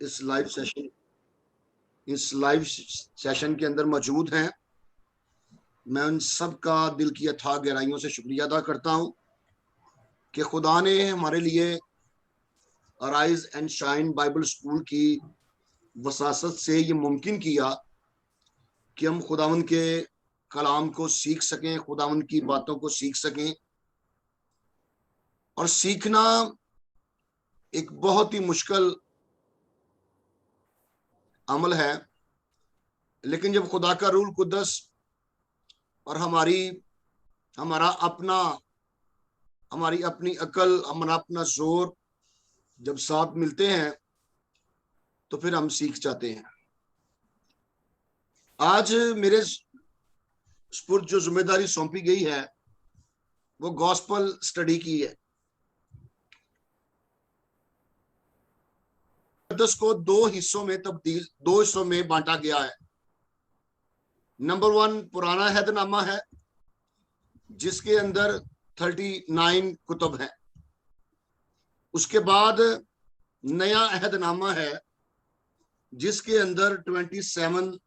इस live session के अंदर मौजूद हैं। मैं उन सब का दिल की अथाह गहराइयों से शुक्रिया अदा करता हूं कि खुदा ने हमारे लिए arise and shine Bible school की वसासत से ये मुमकिन किया कि हम खुदावंद के कलाम को सीख सकें, खुदावंद की बातों को सीख सकें। और सीखना एक बहुत ही मुश्किल अमल है, लेकिन जब खुदा का रूल कुदस और हमारा अपना हमारी अपनी अकल, हमारा अपना जोर जब साथ मिलते हैं तो फिर हम सीख जाते हैं। आज मेरे स्पुर्द जो जिम्मेदारी सौंपी गई है वो गॉस्पल स्टडी की है। को दो हिस्सों में बांटा गया है। नंबर 1 पुराना अहदनामा है जिसके अंदर 39 कुतुब है। उसके बाद नया अहदनामा है जिसके अंदर 27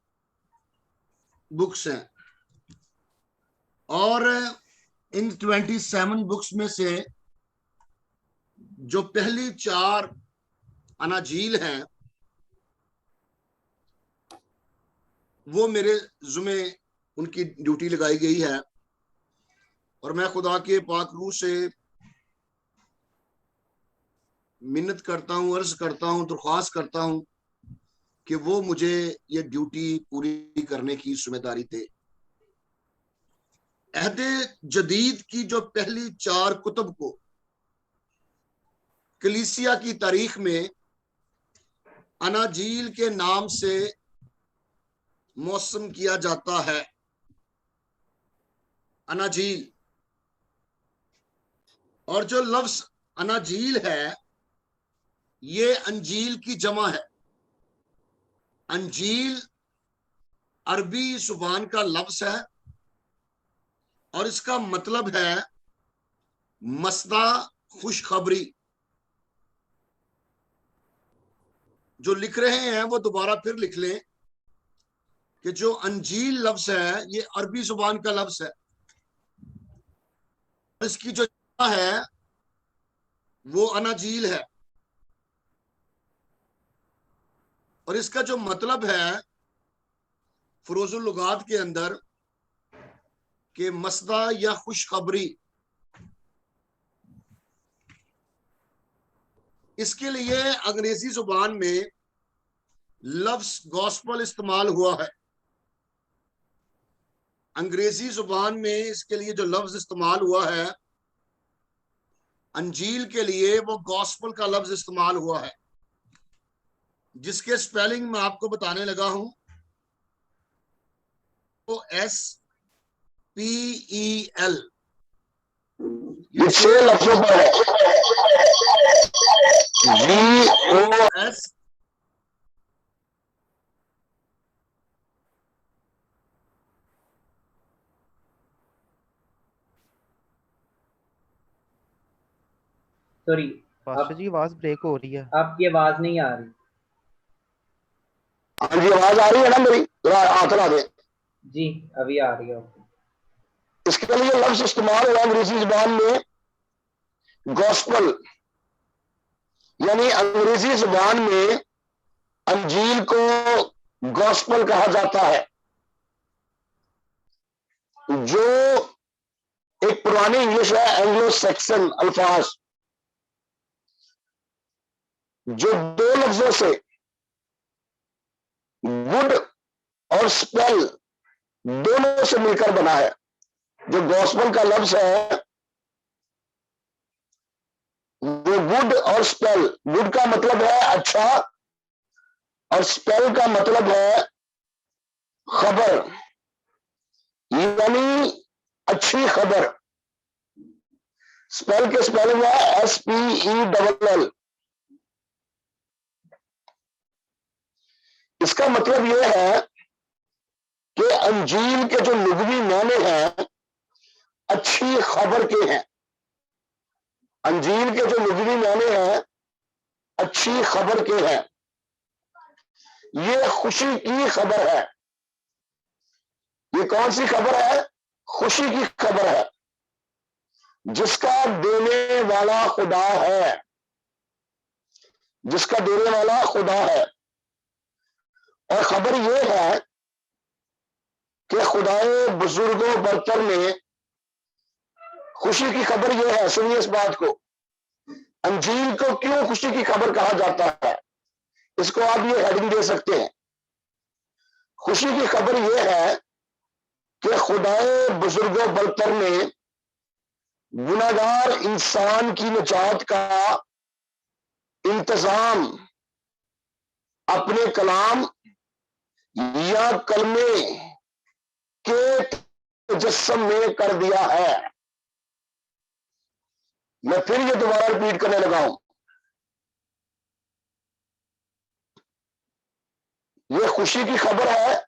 बुक्स हैं। और इन 27 बुक्स में से जो पहली 4 अनाजील हैं वो मेरे जुमे उनकी ड्यूटी लगाई गई है। और मैं खुदा के पाक रूह से मिन्नत करता हूं, अर्ज करता हूं, दरख्वास्त करता हूं कि वो मुझे ये ड्यूटी पूरी करने की जिम्मेदारी दे। अहदे जदीद की जो पहली 4 कुतुब को कलीसिया की तारीख में अनाजील के नाम से मौसम किया जाता है। अनाजील, और जो लफ्ज अनाजील है ये अंजील की जमा है। अंजील अरबी जुबान का लफ्ज है और इसका मतलब है मसदा, खुशखबरी। जो लिख रहे हैं वो दोबारा फिर लिख लें कि जो अंजील लफ्ज है ये अरबी जुबान का लफ्ज है। इसकी जो है वो अनाजील है और इसका जो मतलब है फरोजुल लुगात के अंदर कि मसदा या खुशखबरी। इसके लिए अंग्रेजी जुबान में लफ्ज गॉस्पल इस्तेमाल हुआ है। अंग्रेजी जुबान में इसके लिए जो लफ्ज इस्तेमाल हुआ है अंजील के लिए वो गॉस्पल का लफ्ज इस्तेमाल हुआ है, जिसके स्पेलिंग मैं आपको बताने लगा हूं। तो SPEL, ये 6 लफ्जों पर है। VOS सॉरी पास्टर जी आवाज ब्रेक हो रही है। आपकी आवाज नहीं आ रही। हाँ जी, आवाज आ रही है ना मेरी? हाथ ला दे जी अभी आ रही है। इसके लिए लफ्ज इस्तेमाल हुआ अंग्रेजी जुबान में गॉस्पल, यानी अंग्रेजी जुबान में अंजील को गॉस्पल कहा जाता है, जो एक पुरानी इंग्लिश है, एंग्लो सेक्सन अल्फाज, जो 2 लफ्जों से वुड और स्पेल दोनों से मिलकर बना है। जो गॉस्पल का लफ्ज है वो वुड और स्पेल, वुड का मतलब है अच्छा और स्पेल का मतलब है खबर, यानी अच्छी खबर। स्पेल के स्पेलिंग है SPELL। इसका मतलब यह है कि अंजील के जो लुग़वी माने हैं अच्छी खबर के हैं। अंजील के जो लुग़वी माने हैं अच्छी खबर के हैं। ये खुशी की खबर है। ये कौन सी खबर है? खुशी की खबर है, जिसका देने वाला खुदा है, जिसका देने वाला खुदा है। और खबर यह है कि खुदाए बुजुर्गों बरतर ने, खुशी की खबर यह है, सुनिए इस बात को, अंजील को क्यों खुशी की खबर कहा जाता है, इसको आप ये हेडिंग दे सकते हैं। खुशी की खबर यह है कि खुदाए बुजुर्गों बरतर ने गुनाहगार इंसान की निजात का इंतजाम अपने कलाम या कलमे के तजस्सुम में कर दिया है। मैं फिर ये दोबारा रिपीट करने लगा हूं। ये खुशी की खबर है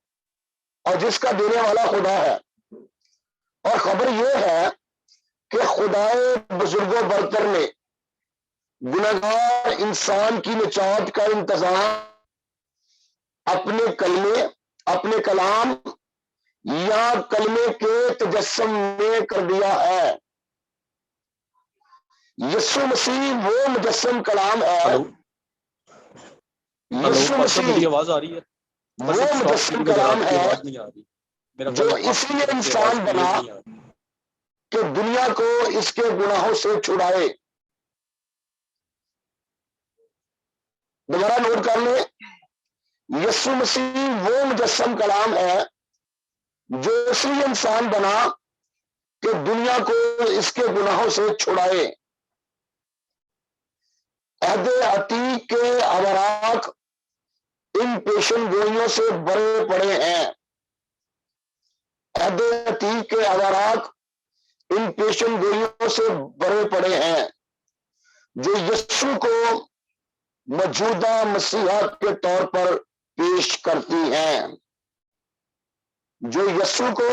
और जिसका देने वाला खुदा है। और खबर यह है कि खुदाए बुजुर्गों बरतर ने गुनाहगार इंसान की निजात का इंतजाम अपने कलमे, अपने कलाम या कलमे के तजस्सुम में कर दिया है। यीशु मसीह वो मुजस्सम कलाम है। यीशु मसीह मेरी आवाज आ रही है? वो मुजस्सम कलाम है आवाज नहीं आ रही मेरा, जो इसलिए इंसान बना कि दुनिया को इसके गुनाहों से छुड़ाए। दोबारा नोट कर ले, यीशु मसीह वो मुजस्सम कलाम है जो इसलिए इंसान बना कि दुनिया को इसके गुनाहों से छुड़ाए। अहद अतीक के अवराक इन पेशन गोइयों से भरे पड़े हैं। अहद अतीक के अवराक इन पेशन गोइयों से भरे पड़े हैं जो यीशु को मौजूदा मसीहा के तौर पर पेश करती हैं, जो यीशु को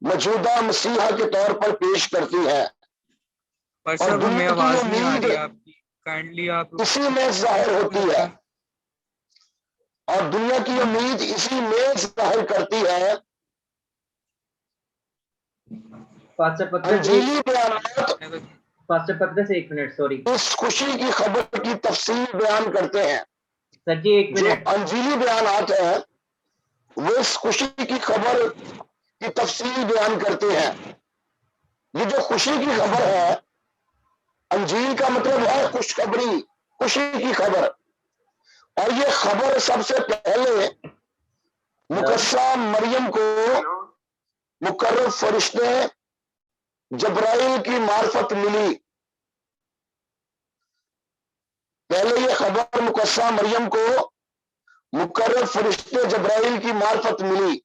मौजूदा मसीहा के तौर पर पेश करती है। और दुनिया की उम्मीद इसी में जाहिर होती है, और दुनिया की उम्मीद इसी में जाहिर करती है। अंजीली बयानात पास्टर पत्रस, एक मिनट, सॉरी इस खुशी की खबर की तफसील बयान करते हैं। सर जी, एक जो मिनट। अंजीली बयानात है वो इस खुशी की खबर की तफसील बयान करते हैं। ये जो खुशी की खबर है, अंजील का मतलब है खुशखबरी, खुशी की खबर। और ये खबर सबसे पहले मुकस्सा मरियम को मुकर्रब फरिश्ते जब्राइल की मार्फत मिली। पहले ये खबर मुकस्सा मरियम को मुकर्रब फरिश्ते जब्राइल की मार्फत मिली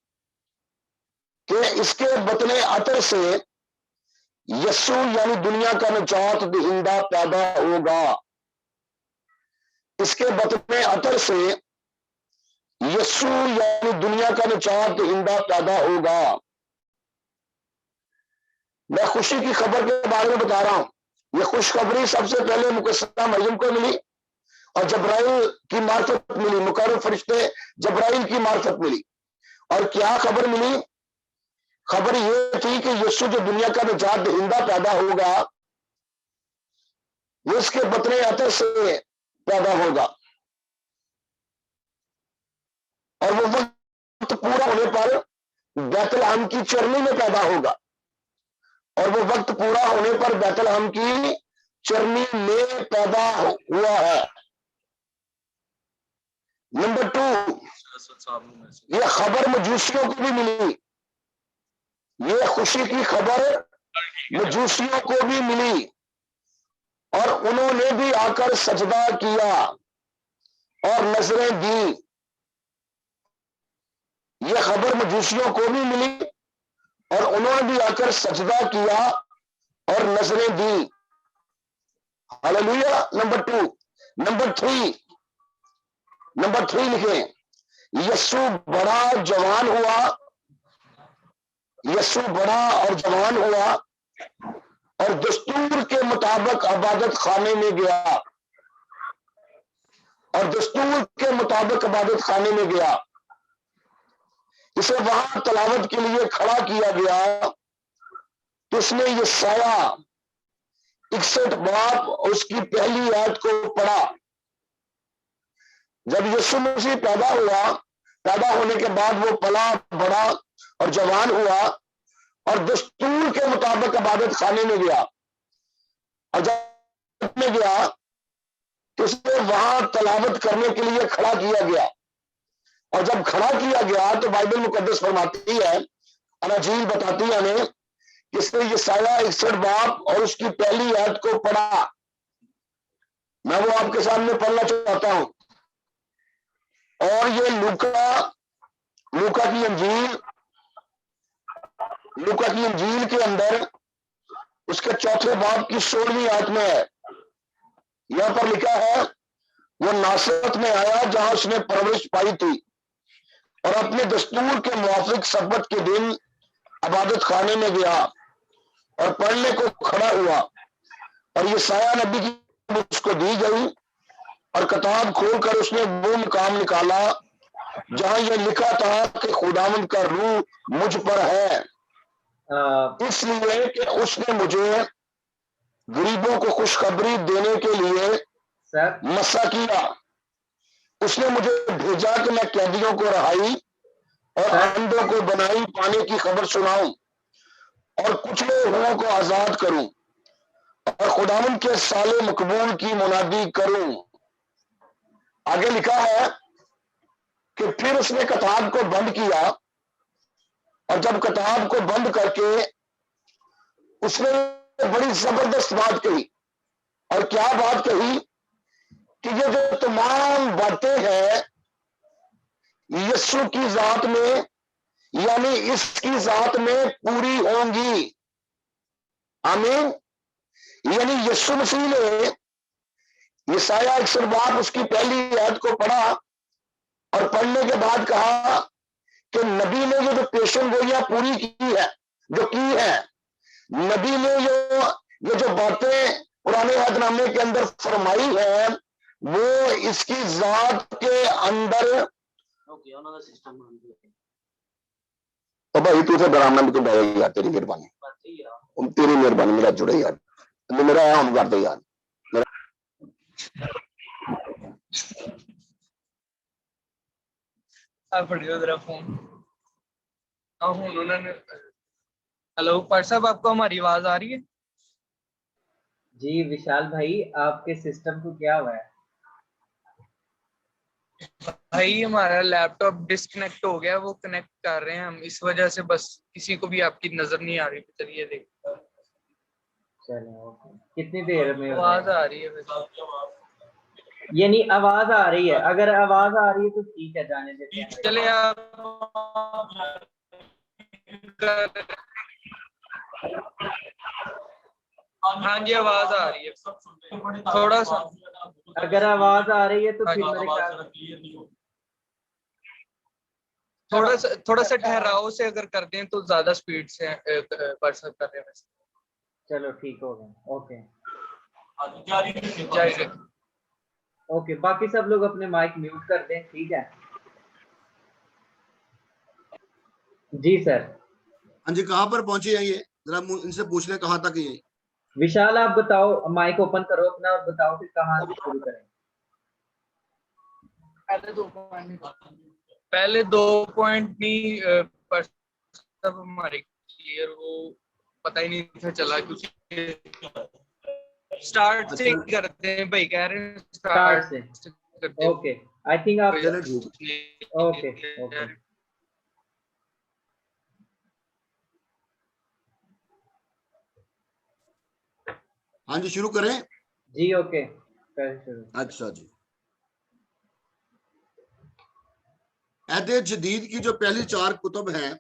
कि इसके बतने अतर से यीशु यानी दुनिया का निजात दहिंदा पैदा होगा। इसके बतने अतर से यीशु यानी दुनिया का निजात दहिंदा पैदा होगा। मैं खुशी की खबर के बारे में बता रहा हूं। यह खुशखबरी सबसे पहले मुकस्सा मरियम को मिली और जब्राइल की मार्फत मिली, मुकर्रब फरिश्ते जब्राइल की मार्फत मिली। और क्या खबर मिली? खबर यह थी कि यीशु जो दुनिया का निजात दहिंदा पैदा होगा वो इसके बतने अतर से पैदा होगा, और वो वक्त पूरा होने पर बैतलहम की चरनी में पैदा होगा। और वो वक्त पूरा होने पर बैतलहम की चरनी में पैदा हुआ है। नंबर 2, ये खबर मजूसियों को भी मिली। ये खुशी की खबर मजूसियों को भी मिली और उन्होंने भी आकर सजदा किया और नजरें दी। ये खबर मजूसियों को भी मिली और उन्होंने भी आकर सजदा किया और नजरें दी। हालेलुया। नंबर 2। नंबर 3 लिखें, यीशु बड़ा जवान हुआ। यीशु बड़ा और जवान हुआ और दस्तूर के मुताबिक इबादत खाने में गया और दस्तूर के मुताबिक इबादत खाने में गया। इसे वहां तलावत के लिए खड़ा किया गया तो उसने ये साया 61 बाब और उसकी पहली आयत को पढ़ा। जब यीशु मसीह पैदा हुआ, पैदा होने के बाद वो पला बड़ा और जवान हुआ और दस्तूर के मुताबिक इबादत खाने में गया। और जब में गया तो उसे वहां तलावत करने के लिए खड़ा किया गया। और जब खड़ा किया गया तो बाइबल मुकद्दस फरमाती है, अनाजील बताती है हमें, इसने यशायाह 61 बाब और उसकी पहली आयत को पढ़ा। मैं वो आपके सामने पढ़ना चाहता हूं। और ये लूका की इंजील के अंदर उसके चौथे बाब की 16वीं आयत में है। यहां पर लिखा है, वो नासरत में आया जहां उसने परवरिश पाई थी और अपने दस्तूर के मुआफिक सब्बत के दिन इबादत खाने में गया और पढ़ने को खड़ा हुआ। और ये साया नबी की उसको दी गई और किताब खोलकर उसने वो मुकाम निकाला जहां यह लिखा था कि खुदावंद का रूह मुझ पर है, इसलिए कि उसने मुझे गरीबों को खुशखबरी देने के लिए सर मसा किया। उसने मुझे भेजा कि मैं कैदियों को रहाई और अंधों को बनाई पाने की खबर सुनाऊं और कुचले हुओं को आजाद करूं और खुदावंद के साले मकबूल की मुनादी करूं। आगे लिखा है कि फिर उसने किताब को बंद किया और जब किताब को बंद करके उसने बड़ी जबरदस्त बात कही। और क्या बात कही कि ये जो तमाम बातें हैं यीशु की जात में, यानी इसकी जात में पूरी होंगी। आमीन। यानी यीशु मसीह ने यशायाह 61 बाब उसकी पहली आयत को पढ़ा और पढ़ने के बाद कहा कि नबी ने ये जो पेशन गोइयां पूरी की है, जो की है, नबी ने ये जो बातें पुराने अहदनामे के अंदर फरमाई है वो इसकी जात के अंदर। तो भाई तू से डराना भी तो डरेगा यार, तेरी मेहरबानी मेरा जुड़े यार, मेरा हम कर दे यार। हेलो पर साहब, आपको हमारी आवाज आ रही है? जी विशाल भाई, आपके सिस्टम को क्या हुआ है? भाई हमारा लैपटॉप डिस्कनेक्ट हो गया, वो कनेक्ट कर रहे हैं हम, इस वजह से बस किसी को भी आपकी नजर नहीं आ रही। चलिए देखो, चलो ओके। कितनी देर में आवाज आ रही है? यानी आवाज आ रही है, अगर आवाज आ रही है तो ठीक है, जाने देते हैं। चले आप। हाँ जी, आवाज आ रही है थोड़ा सा। अगर आवाज आ रही है तो फिर मेरे थोड़ा सा ठहराव से अगर कर दें तो ज्यादा स्पीड से पर्सन कर रहे हैं। चलो ठीक हो गया। ओके ओके, बाकी सब लोग अपने माइक म्यूट कर दें, ठीक है? जी सर। हाँ जी, कहाँ पर पहुंचे हैं ये, जरा इनसे पूछ लें कहाँ तक ये। विशाल आप बताओ, माइक ओपन करो अपना और बताओ कि कहाँ से शुरू करें। पहले 2 पॉइंट नहीं पर सब हमारे क्लियर, वो पता ही नहीं था चला, क्योंकि स्टार्ट से करते हैं भाई, कह रहे हैं स्टार्ट से। ओके, आई थिंक आप ओके ओके हाँ जी, शुरू करें जी। ओके शुरू। अच्छा जी, अहद जदीद की जो पहली 4 कुतुब हैं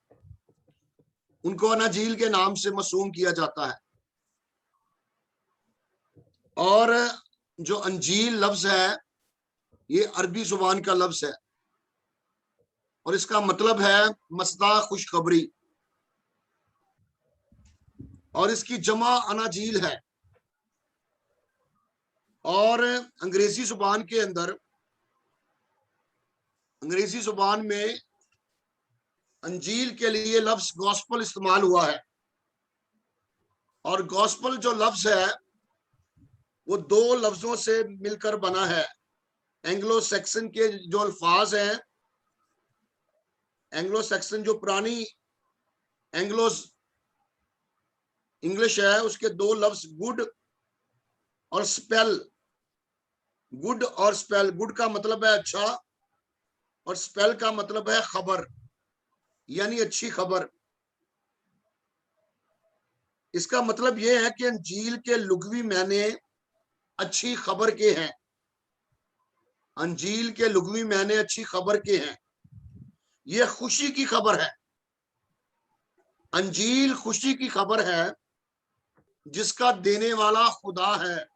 उनको अनाजील के नाम से मसूम किया जाता है। और जो अंजील लफ्ज है ये अरबी जुबान का लफ्ज है और इसका मतलब है मसदा खुशखबरी, और इसकी जमा अनाजील है। और अंग्रेजी जुबान के अंदर अंग्रेजी जुबान में अंजील के लिए लफ्ज गॉस्पल इस्तेमाल हुआ है, और गॉस्पल जो लफ्ज है वो दो लफ्जों से मिलकर बना है। एंग्लो सैक्सन के जो अल्फाज हैं, एंग्लो सैक्सन जो पुरानी एंग्लो इंग्लिश है, उसके दो लफ्ज गुड और स्पेल। गुड और स्पेल, गुड का मतलब है अच्छा और स्पेल का मतलब है खबर, यानी अच्छी खबर। इसका मतलब यह है कि अंजील के लुगवी माने अच्छी खबर के हैं। अंजील के लुगवी माने अच्छी खबर के हैं। यह खुशी की खबर है। अंजील खुशी की खबर है जिसका देने वाला खुदा है,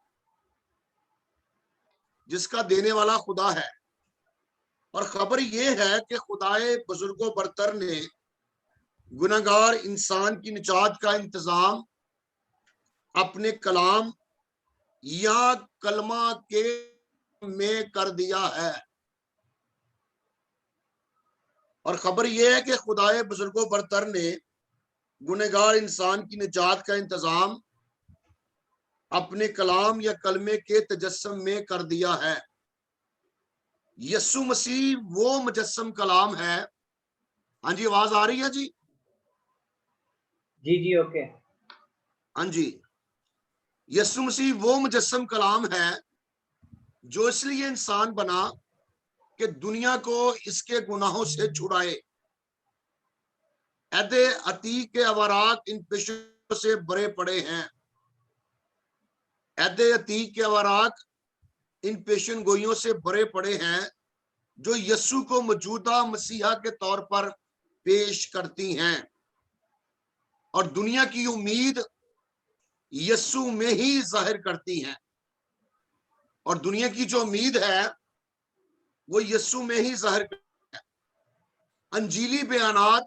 जिसका देने वाला खुदा है। और खबर यह है कि खुदाए बुजुर्गों बरतर ने गुनहगार इंसान की निजात का इंतजाम अपने कलाम या कलमा के में कर दिया है। और खबर यह है कि खुदाए बुजुर्गों बरतर ने गुनहगार इंसान की निजात का इंतजाम अपने कलाम या कलमे के तजस्सुम में कर दिया है। यस्सु मसीह वो मुजस्सम कलाम है। हाँ जी, आवाज आ रही है जी? जी ओके। हाँ जी, यस्सु मसीह वो मुजस्सम कलाम है जो इसलिए इंसान बना कि दुनिया को इसके गुनाहों से छुड़ाए। ऐदे अतीक के अवाराक इन पेशों से भरे पड़े हैं। ऐदे अतीक के अवाराक इन पेशन गोइयों से भरे पड़े हैं जो यस्सु को मौजूदा मसीहा के तौर पर पेश करती हैं, और दुनिया की उम्मीद यस्सु में ही जाहिर करती हैं। और दुनिया की जो उम्मीद है वो यस्सु में ही जाहिर करती है। अंजीली बयानात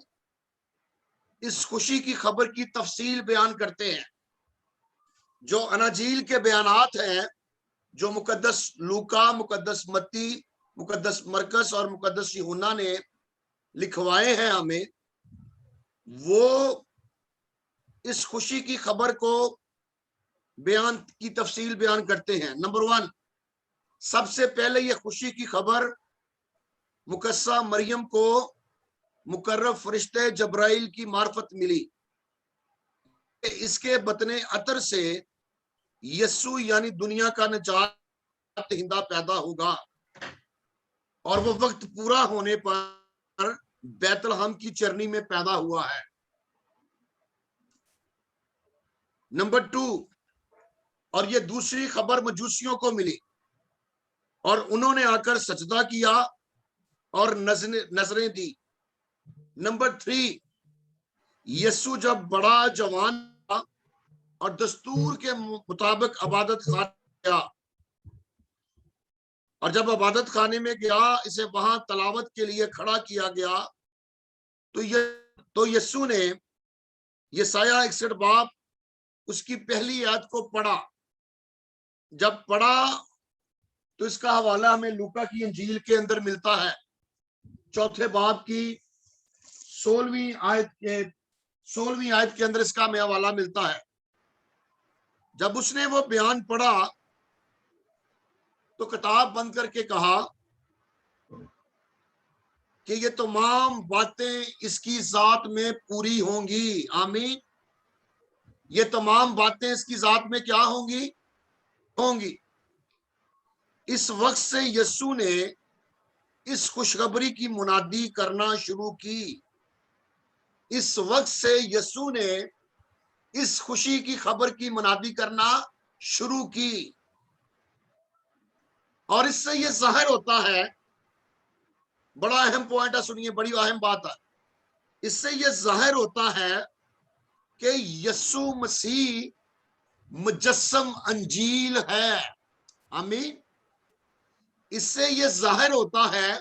इस खुशी की खबर की तफसील बयान करते हैं। जो अनाजील के बयानात हैं, जो मुकद्दस लूका, मुकद्दस मत्ती, मुकद्दस मरकस और मुकद्दस यूहन्ना ने लिखवाए हैं हमें, वो इस खुशी की खबर को बयान की तफसील बयान करते हैं। नंबर 1, सबसे पहले ये खुशी की खबर मुकस्सा मरियम को मुकर्रब फरिश्ते जब्राइल की मार्फत मिली। इसके बतने अतर से यस्सु यानी दुनिया का निजात दहिंदा पैदा होगा, और वो वक्त पूरा होने पर बैतलहम की चरनी में पैदा हुआ है। नंबर 2, और ये दूसरी खबर मजूसियों को मिली और उन्होंने आकर सजदा किया और नजरें दी। नंबर 3, यस्सु जब बड़ा जवान था और दस्तूर के मुताबिक इबादत खाने गया, और जब इबादत खाने में गया, इसे वहां तलावत के लिए खड़ा किया गया, तो यस्सु ने यसाया 61 बाब उसकी पहली आयत को पढ़ा। जब पढ़ा तो इसका हवाला हमें लूका की इंजील के अंदर मिलता है, 4 बाब की 16वीं आयत के अंदर इसका हमें हवाला मिलता है। जब उसने वो बयान पढ़ा तो किताब बंद करके कहा कि ये तमाम बातें इसकी जात में पूरी होंगी। आमीन। ये तमाम बातें इसकी जात में क्या होंगी। इस वक्त से यस्सु ने इस खुशखबरी की मुनादी करना शुरू की। इस वक्त से यस्सु ने इस खुशी की खबर की मुनादी करना शुरू की, और इससे यह जाहिर होता है, बड़ा अहम पॉइंट है, सुनिए, बड़ी अहम बात है। इससे यह जाहिर होता है कि यस्सु मसीह मुजस्सम अंजील है। आमीन। इससे यह जाहिर होता है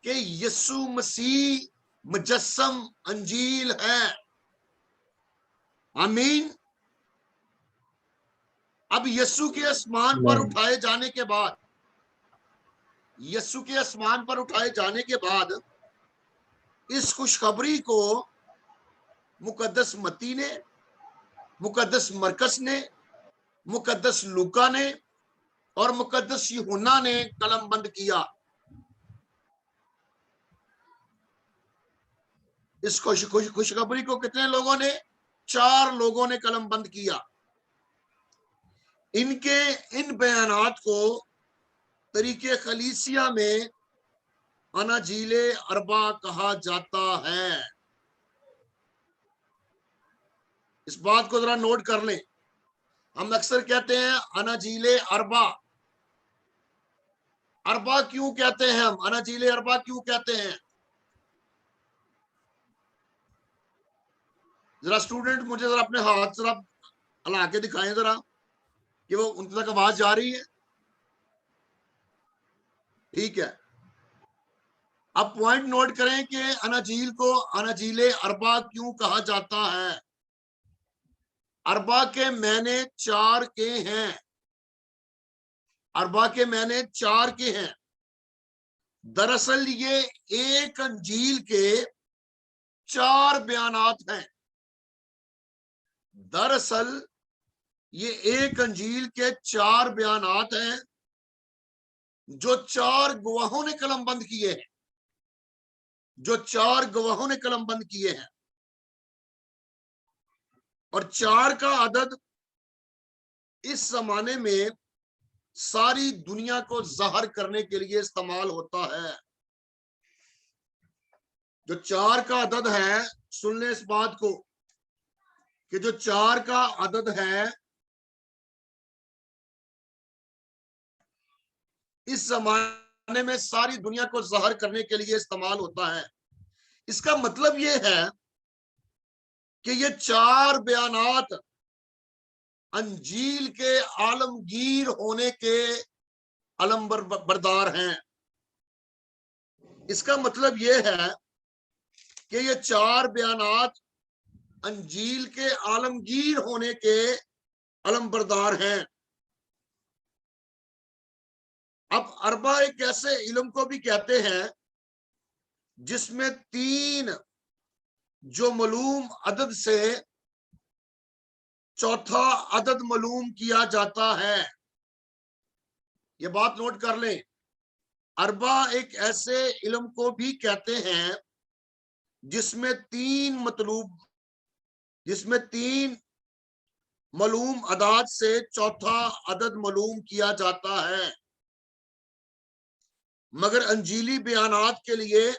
कि यस्सु मसीह मुजस्सम अंजील है। आमीन। अब यस्सु के आसमान पर उठाए जाने के बाद यीशु के आसमान पर उठाए जाने के बाद इस खुशखबरी को मुकद्दस मत्ती ने, मुकद्दस मरकस ने, मुकद्दस लूका ने और मुकद्दस यूहन्ना ने कलमबंद किया। इस खुशखबरी को कितने लोगों ने? 4 लोगों ने कलमबंद किया। इनके इन बयानात को तरीके खलीसिया में अनाजीले अरबा कहा जाता है। इस बात को जरा नोट कर लें। हम अक्सर कहते हैं अनाजीले अरबा। अरबा क्यों कहते हैं हम? अनाजीले अरबा क्यों कहते हैं? जरा स्टूडेंट मुझे जरा अपने हाथ जरा हिला के दिखाएं जरा कि वो उन तक आवाज जा रही है। ठीक है, अब पॉइंट नोट करें कि अनाजील को अनाजीले अरबा क्यों कहा जाता है। अरबा के मैंने 4 के हैं। अरबा के मैंने 4 के हैं। दरअसल ये एक अंजील के 4 बयानात हैं। दरअसल ये एक अंजील के 4 बयानात हैं जो 4 गवाहों ने कलमबंद किए हैं, जो 4 गवाहों ने कलमबंद किए हैं। और 4 का अदद इस जमाने में सारी दुनिया को ज़ाहिर करने के लिए इस्तेमाल होता है। जो 4 का अदद है, सुन ले इस बात को कि जो 4 का अदद है इस जमाने में सारी दुनिया को ज़ाहिर करने के लिए इस्तेमाल होता है। इसका मतलब यह है कि ये 4 बयानात अंजील के आलमगीर होने के अलम बरदार हैं। इसका मतलब यह है कि ये 4 बयानात अंजील के आलमगीर होने के अलम बरदार हैं। अब अरबा एक ऐसे इल्म को भी कहते हैं जिसमें 3 जो मालूम अदद से चौथा अदद मालूम किया जाता है। ये बात नोट कर लें। अरबा एक ऐसे इल्म को भी कहते हैं जिसमें 3 मालूम अदाद से चौथा अदद मालूम किया जाता है। मगर अंजीली बयानात के लिए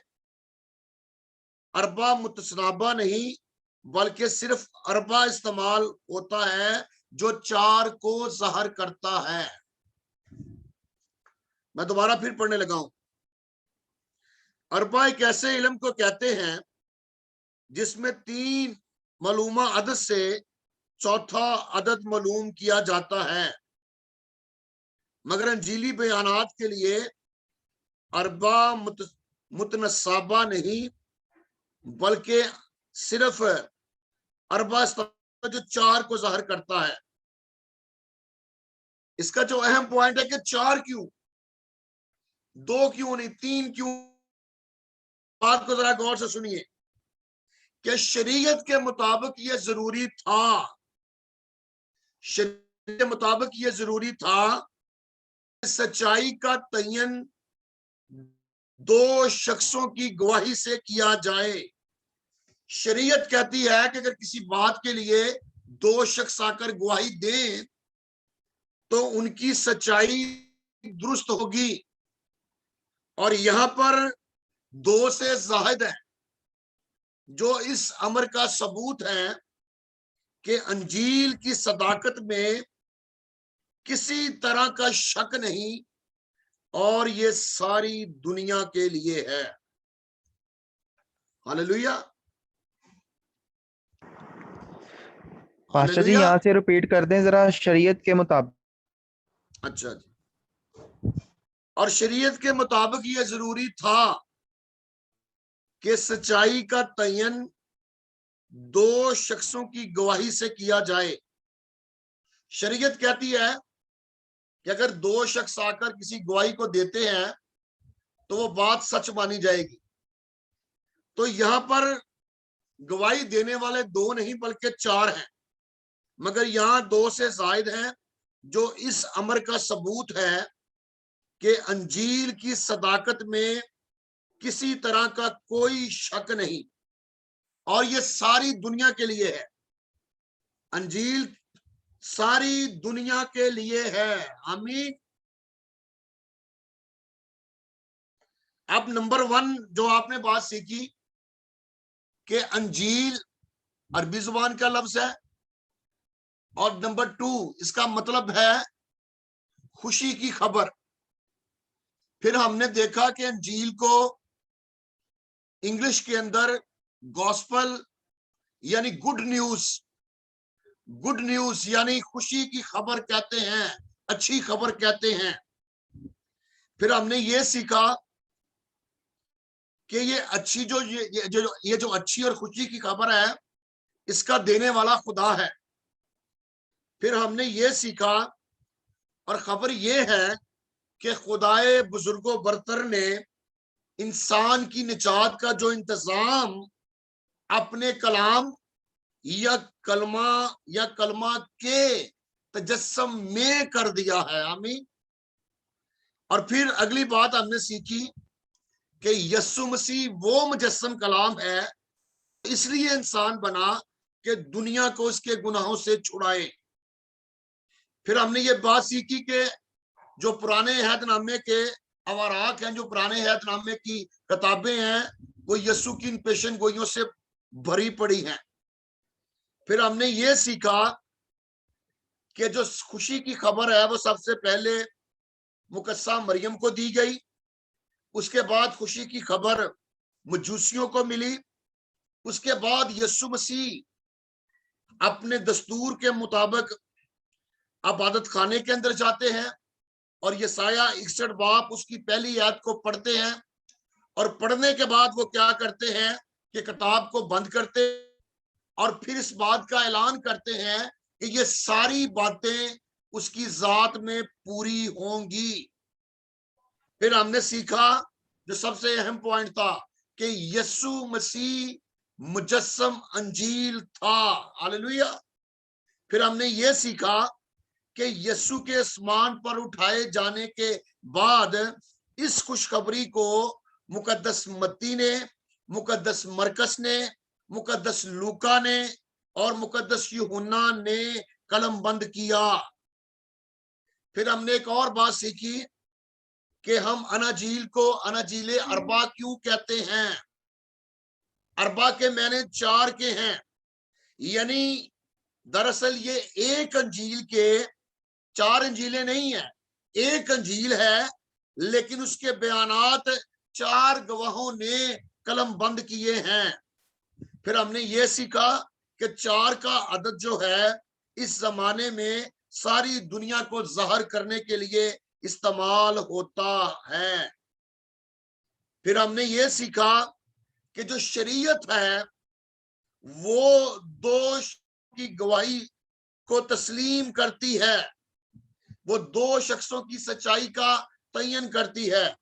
अरबा मुतसनाबा नहीं बल्कि सिर्फ अरबा इस्तेमाल होता है जो 4 को ज़ाहिर करता है। मैं दोबारा फिर पढ़ने लगा हूं। अरबा एक ऐसे इल्म को कहते हैं जिसमें 3 मालूमा अदद से चौथा अदद मालूम किया जाता है। मगर अंजीली बयानात के लिए अरबा मुतनसाबा नहीं बल्कि सिर्फ अरबा जो 4 को ज़ाहिर करता है। इसका जो अहम पॉइंट है कि 4 क्यों, 2 क्यों नहीं, 3 क्यों? बात को जरा गौर से सुनिए कि शरीयत के मुताबिक ये जरूरी था। शरीयत के मुताबिक ये जरूरी था सच्चाई का तयन 2 शख्सों की गवाही से किया जाए। शरीयत कहती है कि अगर किसी बात के लिए 2 शख्स आकर गवाही दें तो उनकी सच्चाई दुरुस्त होगी। और यहां पर 2 से जाहिद है जो इस अमर का सबूत है कि अंजील की सदाकत में किसी तरह का शक नहीं और ये सारी दुनिया के लिए है। हालेलुया। पास्टर जी यहाँ से रिपीट कर दें जरा, शरीयत के मुताबिक। अच्छा जी। और शरीयत के मुताबिक ये जरूरी था कि सच्चाई का तयन 2 शख्सों की गवाही से किया जाए। शरीयत कहती है कि अगर 2 शख्स आकर किसी गवाही को देते हैं तो वो बात सच मानी जाएगी। तो यहां पर गवाही देने वाले 2 नहीं बल्कि 4 हैं, मगर यहां 2 से जायद हैं, जो इस अमर का सबूत है कि अंजील की सदाकत में किसी तरह का कोई शक नहीं, और ये सारी दुनिया के लिए है। अंजील सारी दुनिया के लिए है। आमीन। अब नंबर 1 जो आपने बात सीखी कि अंजील अरबी जुबान का लफ्ज है, और नंबर 2 इसका मतलब है खुशी की खबर। फिर हमने देखा कि अंजील को इंग्लिश के अंदर गॉस्पल यानी गुड न्यूज यानी खुशी की खबर कहते हैं, अच्छी खबर कहते हैं। फिर हमने ये सीखा कि ये अच्छी जो अच्छी और खुशी की खबर है, इसका देने वाला खुदा है। फिर हमने ये सीखा और खबर ये है कि खुदाए बुजुर्गो बरतर ने इंसान की निजात का जो इंतजाम अपने कलाम या कलमा के तजस्सम में कर दिया है। आमीन। और फिर अगली बात हमने सीखी कि यस्सु मसीह वो मुजस्सम कलाम है, इसलिए इंसान बना कि दुनिया को उसके गुनाहों से छुड़ाए। फिर हमने ये बात सीखी कि जो पुराने अहदनामे के अवाराक हैं, जो पुराने अहदनामे की किताबें हैं, वो यस्सु की इन पेशन गोइयों से भरी पड़ी हैं। फिर हमने ये सीखा कि जो खुशी की खबर है वो सबसे पहले मुकद्दसा मरियम को दी गई, उसके बाद खुशी की खबर मजूसियों को मिली, उसके बाद यीशु मसीह अपने दस्तूर के मुताबिक इबादत खाने के अंदर जाते हैं, और यसाया 61 बाब उसकी पहली आयत को पढ़ते हैं, और पढ़ने के बाद वो क्या करते हैं कि किताब को बंद करते, और फिर इस बात का ऐलान करते हैं कि ये सारी बातें उसकी जात में पूरी होंगी। फिर हमने सीखा जो सबसे अहम पॉइंट था कि यीशु मसीह मुजस्सम अंजील था। हालेलुया। फिर हमने ये सीखा कि यीशु के आसमान पर उठाए जाने के बाद इस खुशखबरी को मुकद्दस मत्ती ने, मुकद्दस मरकस ने, मुकद्दस लूका ने और मुकद्दस यूहन्ना ने कलमबंद किया। फिर हमने एक और बात सीखी कि हम अनाजील को अनाजीले अरबा क्यों कहते हैं। अरबा के मैंने 4 के हैं, यानी दरअसल ये एक अंजील के 4 अंजीलें नहीं है, एक अंजील है, लेकिन उसके बयानात 4 गवाहों ने कलम बंद किए हैं। फिर हमने ये सीखा कि 4 का अदद जो है इस जमाने में सारी दुनिया को ज़ाहिर करने के लिए इस्तेमाल होता है। फिर हमने ये सीखा कि जो शरीयत है वो 2 की गवाही को तस्लीम करती है, वो 2 शख्सों की सच्चाई का तयन करती है।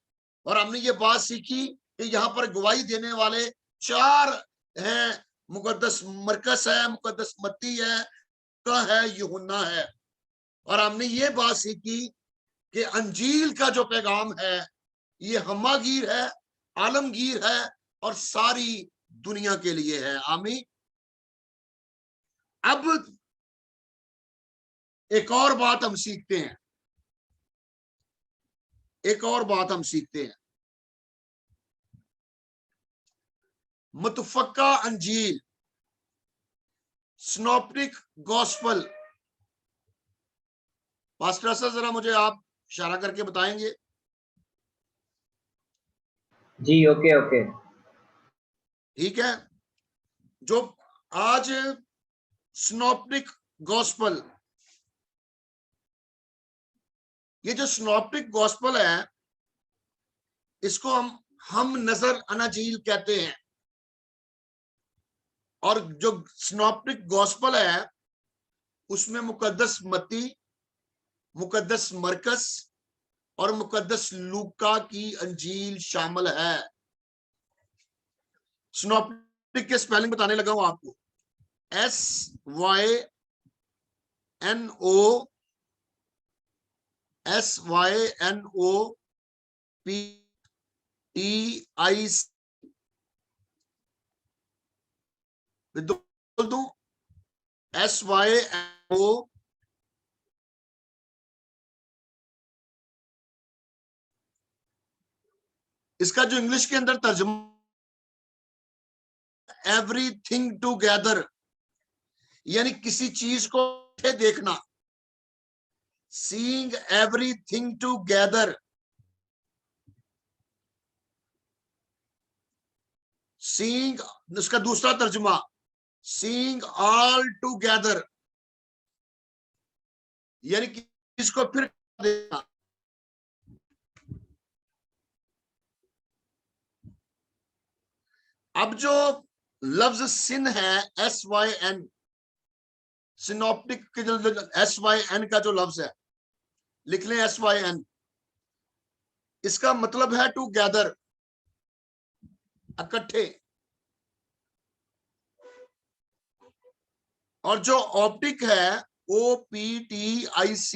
और हमने ये बात सीखी कि यहाँ पर गवाही देने वाले 4 हैं, मुकद्दस मरकस है, मुकद्दस मत्ती है, यूहन्ना है। और हमने ये बात सीखी कि अंजील का जो पैगाम है ये हमागीर है, आलमगीर है और सारी दुनिया के लिए है। आमीन। अब एक और बात हम सीखते हैं, मुतफक्का अंजील, सिनॉप्टिक गॉस्पल। पास्टर सर जरा मुझे आप इशारा करके बताएंगे। जी ओके। ठीक है। जो आज सिनॉप्टिक गॉस्पल, ये जो सिनॉप्टिक गॉस्पल है इसको हम नजर अनाजील कहते हैं। और जो सिनॉप्टिक गॉस्पल है उसमें मुकद्दस मत्ती, मुकद्दस मरकस और मुकद्दस लूका की अंजील शामिल है। सिनॉप्टिक के स्पेलिंग बताने लगा हूं आपको। SYNOPTIC बोल दूं SYNO इसका जो इंग्लिश के अंदर तर्जुमा एवरीथिंग टुगेदर, यानी किसी चीज को देखना। सीइंग एवरीथिंग टुगेदर, सीइंग उसका दूसरा तर्जुमा सीइंग ऑल टुगेदर, यानी किसको फिर देखना। अब जो लफ्ज सिन है SYN, सिनॉप्टिक के जो SYN का जो लफ्ज है, लिख लें SYN, इसका मतलब है टुगेदर, इकट्ठे। और जो ऑप्टिक है OPTIC,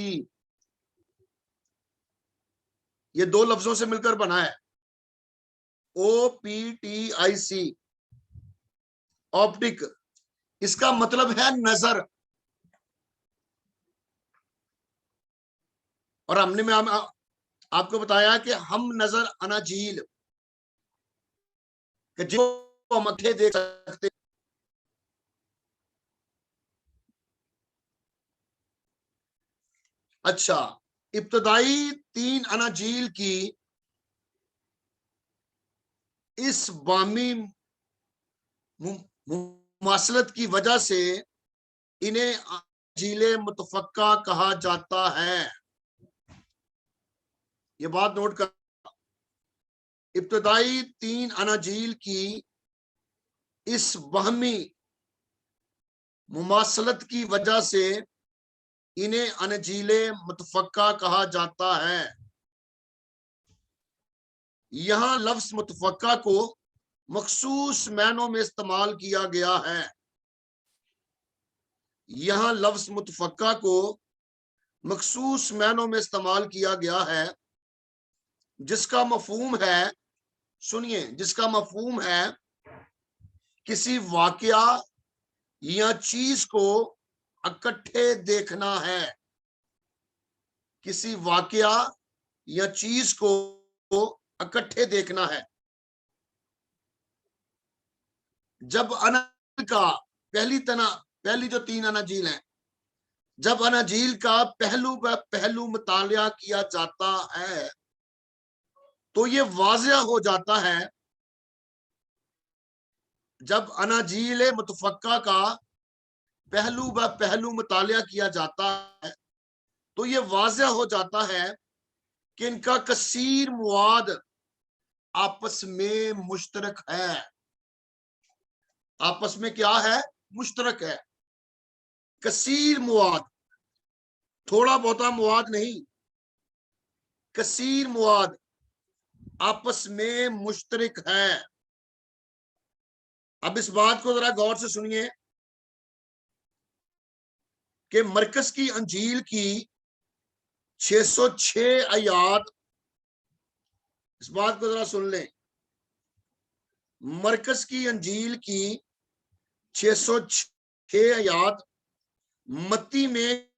ये दो लफ्जों से मिलकर बना है। OPTIC ऑप्टिक, इसका मतलब है नजर। और हमने में आपको बताया कि हम नजर अनाजील कि जो हम अखे देख सकते। अच्छा, इब्तदाई 3 अनाजील की इस बामी मुमासलत की वजह से इन्हें अनाजील मुतफक्का कहा जाता है। ये बात नोट कर, इब्तदाई 3 अनाजील की इस बहमी मुमासलत की वजह से इन्हें अनजीले मुतफक्का कहा जाता है। यहां लफ्ज मुतफक्का को मखसूस मैनों में इस्तेमाल किया गया है। यहां लफ्ज मुतफक्का को मखसूस मैनों में इस्तेमाल किया गया है, जिसका मफहूम है, सुनिए, जिसका मफहूम है किसी वाकया या चीज को इकट्ठे देखना है। किसी वाकया या चीज को इकट्ठे देखना है। जब अनाजील का पहली जो 3 अनाजील हैं, जब अनाजील का पहलू ब पहलू मुतालिया किया जाता है तो ये वाज़ेह हो जाता है। जब अनाजील मुतफक्का का पहलू ब पहलू मुतालिया किया जाता है तो ये वाज़ेह हो जाता है कि इनका कसीर मुआद आपस में मुश्तरक है। आपस में क्या है? मुश्तरक है। कसीर मुआद, थोड़ा बहुता मुआद नहीं, कसीर मुआद आपस में मुश्तरक है। अब इस बात को जरा गौर से सुनिए कि मरकज की अंजील की 606 आयात, इस बात को जरा सुन लें। मरकज की अंजील की 606 आयात मत्ती में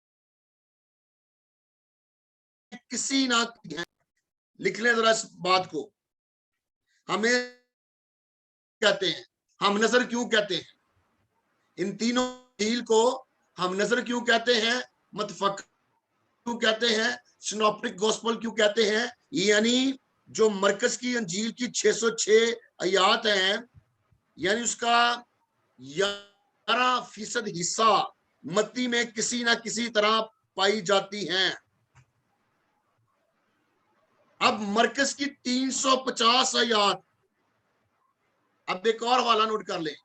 किसी ना, लिख लें जरा इस बात को। हमें कहते हैं, हम नजर क्यों कहते हैं? इन तीनों अंजील को हम नजर क्यों कहते हैं? मुतफक्का क्यों कहते हैं? सिनॉप्टिक गॉस्पेल क्यों कहते हैं? यानी जो मरकज की अंजील की 606 आयात हैं, यानी उसका 11% हिस्सा मत्ती में किसी ना किसी तरह पाई जाती हैं। अब मरकज की 350 आयात, अब एक और हवाला नोट कर लें।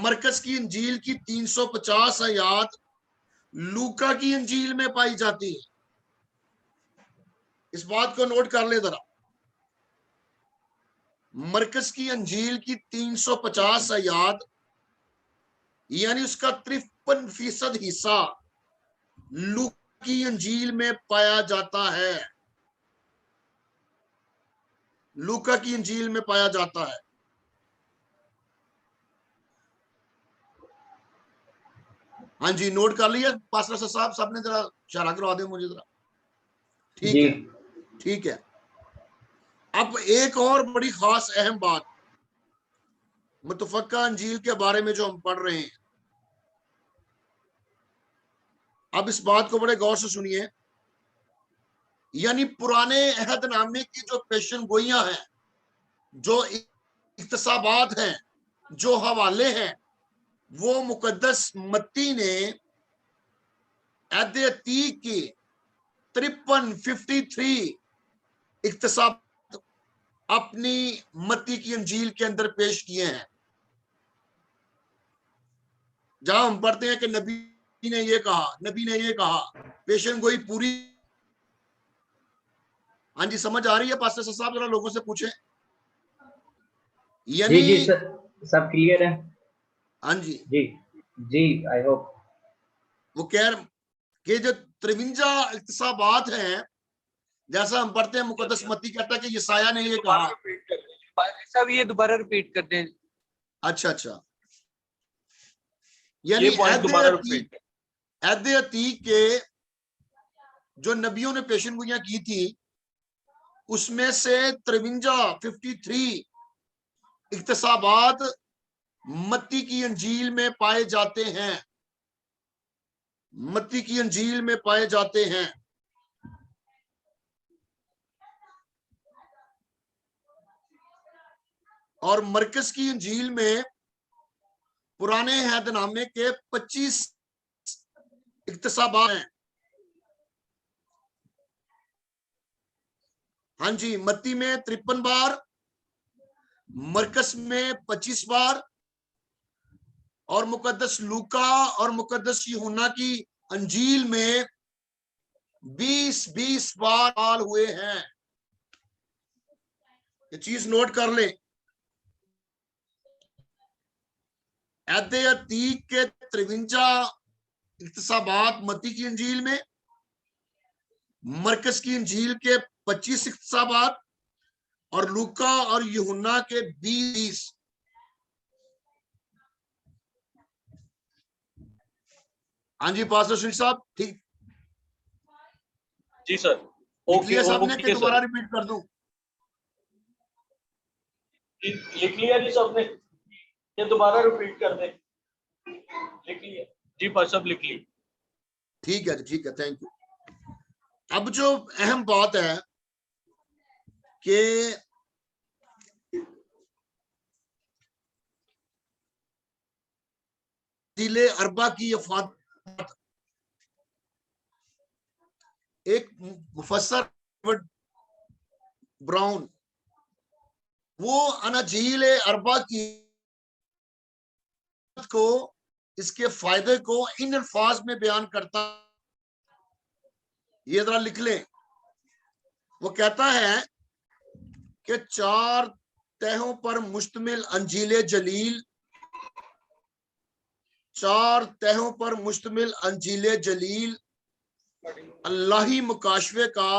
मरकज की अंजील की 350 आयात लूका की अंजील में पाई जाती है। इस बात को नोट कर ले जरा, मरकज की अंजील की 350 आयात यानी उसका 53% हिस्सा लूका की अंजील में पाया जाता है, लूका की अंजील में पाया जाता है। हाँ जी, नोट कर लिया पास्टर साहब, सबने जरा इशारा करवा दे मुझे जरा। ठीक है, ठीक है। अब एक और बड़ी खास अहम बात मुतफक्का अंजील के बारे में जो हम पढ़ रहे हैं, अब इस बात को बड़े गौर से सुनिए। यानी पुराने अहदनामे की जो पेशन गोइयां हैं, जो इख्तिसाबात हैं, जो हवाले हैं, वो मुकद्दस मत्ती ने अहद अतीक की 53 इख्तिसाब अपनी मत्ती की अंजील के अंदर पेश किए हैं, जहां हम पढ़ते हैं कि नबी ने ये कहा, पेशन गोई पूरी। हाँ जी, समझ आ रही है पास्टर साहब? जरा लोगों से पूछें। यानी जी सब क्लियर है? हाँ जी जी आई होप। वो कह कि जो 53 इख्तिसाबात हैं, जैसा हम पढ़ते हैं मुकद्दस मत्ती कहता है कि यसाया ने ये कहा। सब ये दोबारा रिपीट करते हैं। अच्छा, यानी अहद अतीक के जो नबियों ने पेशनगोइयां की थी, उसमें से 53 इख्तिसाबात मत्ती की अंजील में पाए जाते हैं, मत्ती की अंजील में पाए जाते हैं। और मरकज की अंजील में पुराने अहदनामे के 25 इख्तिसाबात हैं। हाँ जी, मत्ती में 53 बार, मरकज में 25 बार, और मुकद्दस लूका और मुकद्दस यूहन्ना की अंजील में 20 बार हुए हैं। ये चीज नोट कर ले। अहद अतीक के 53 इख्तिसाबात मत्ती की अंजील में, मरकज की अंजील के 25 इख्तिसाबात, और लूका और यूहन्ना के 20। हाँ जी पास्टर सुनील साहब, ठीक? जी सर, ओके सबने के दोबारा रिपीट कर दूं? लिख लिया जी सबने, ये दोबारा रिपीट कर दे। लिख लिया जी, पर सब लिख ली। ठीक है, ठीक है, थैंक यू। अब जो अहम बात है कि जिले अरबा की वफात, एक मुफस्सर ब्राउन वो अनाजील अरबा की को, इसके फायदे को इन अल्फाज में बयान करता, ये जरा लिख लें। वो कहता है कि 4 तहों पर मुश्तमिल अंजील जलील, 4 तहों पर मुश्तमिल अंजील जलील अल्लाही मुकाशफे का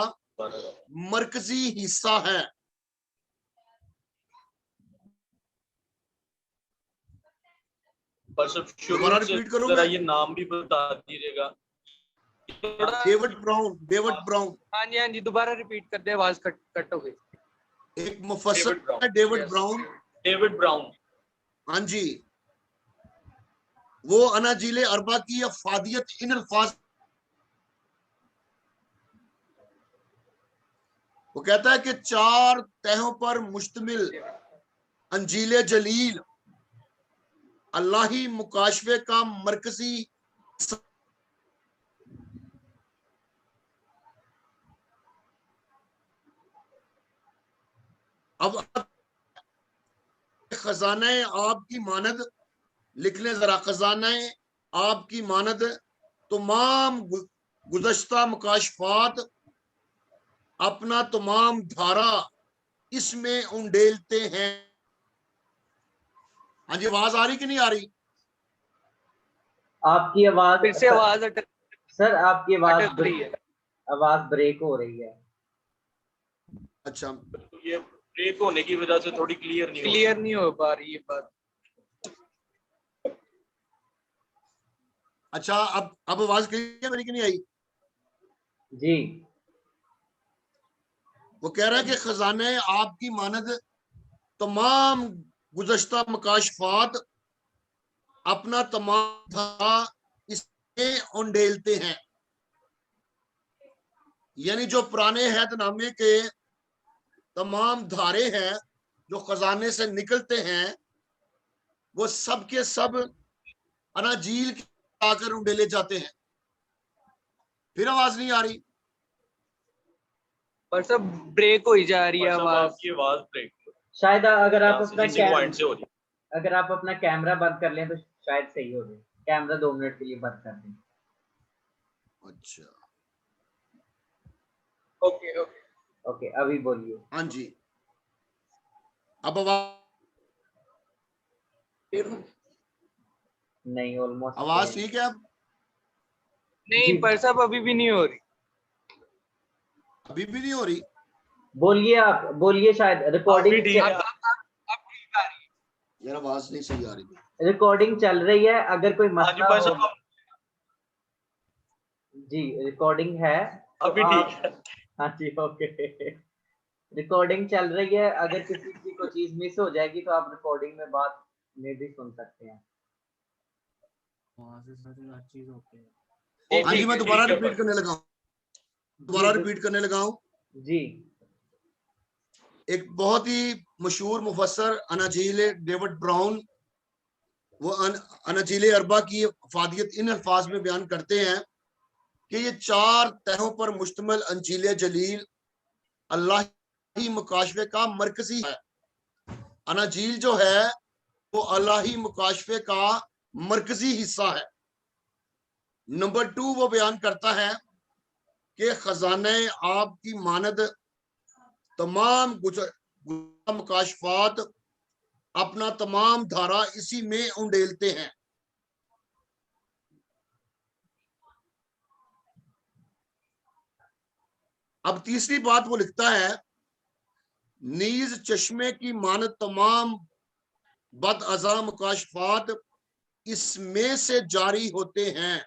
मरकजी हिस्सा है। पर सब शुरू से जरा ये नाम भी बता दीजिएगा। David brown. हाँ जी दोबारा रिपीट कर दे, आवाज कट हो गई। एक मुफस्सर है डेविड ब्राउन। हाँ जी, वो अनाजील अरबा की अफादियत इन अल्फाज, वो कहता है कि 4 तहों पर मुश्तमिल अंजील जलील अल्लाही मुकाशफे का मरकजी। अब खजाना आपकी मानद लिख लें जरा, खजाना आपकी मानद तमाम गुज़श्ता मुकाशफात अपना तमाम धारा इसमें उंडेलते हैं। हाँ जी, आवाज आ रही कि नहीं आ रही? आपकी आवाज फिर से आवाज अटक सर, आपकी अटक रही है। आवाज ब्रेक हो रही है। अच्छा, ये ब्रेक होने की वजह से थोड़ी क्लियर नहीं हो पा रही है बात। अच्छा, अब आवाज क्लियर मेरी कि नहीं आई? जी, वो कह रहा है कि खजाने आपकी मानद तमाम गुज़श्ता मकाशफात अपना तमाम धारा इसमें उंडेलते हैं। यानी जो पुराने हैदनामे के तमाम धारे हैं जो खजाने से निकलते हैं, वो सब के सब अनाजील के आकर उंडेले जाते हैं। फिर आवाज नहीं आ रही? पर सब ब्रेक हो ही जा रही है आवाज। आपकी आवाज ब्रेक शायद अगर आप अपना पॉइंट से हो रही। अगर आप अपना कैमरा बंद कर लें तो शायद सही हो जाए। कैमरा 2 मिनट के लिए बंद कर दें। अच्छा, ओके ओके ओके, अभी बोलिए। हाँ जी, अब आवाज नहीं, ऑलमोस्ट आवाज ठीक है? अब नहीं, पर सब अभी भी नहीं हो रही। अभी भी नहीं हो रही? बोलिए, आप बोलिए। शायद रिकॉर्डिंग अब ठीक आ रही है। यार आवाज नहीं सही आ रही। रिकॉर्डिंग चल रही है। अगर कोई मसला भाई हो, साहब, जी रिकॉर्डिंग है तो अभी आप, ठीक है। हाँ जी, ओके। रिकॉर्डिंग चल रही है। अगर किसी की कोई चीज मिस हो जाएगी तो आप रिकॉर्डिंग में बात में भी सुन सकते हैं। हाँ जी, मैं दोबारा रिपीट करने लगा हूँ। जी, एक बहुत ही मशहूर मुफस्सर अनाजील डेविड ब्राउन, वो अनाजील अरबा की अफादियत इन अल्फाज में बयान करते हैं कि ये 4 तहों पर मुश्तमिल अंजील जलील अल्लाह ही मुकाशफे का मरकजी है। अनाजील जो है वो अल्लाह ही मुकाशफे का मरकजी हिस्सा है। नंबर 2, वो बयान करता है कि खजाने आपकी मानद तमाम मुकाशफात अपना तमाम धारा इसी में उंडेलते हैं। अब तीसरी बात वो लिखता है, नीज चश्मे की मानद तमाम बद अज़ा मुकाशफात इसमें से जारी होते हैं।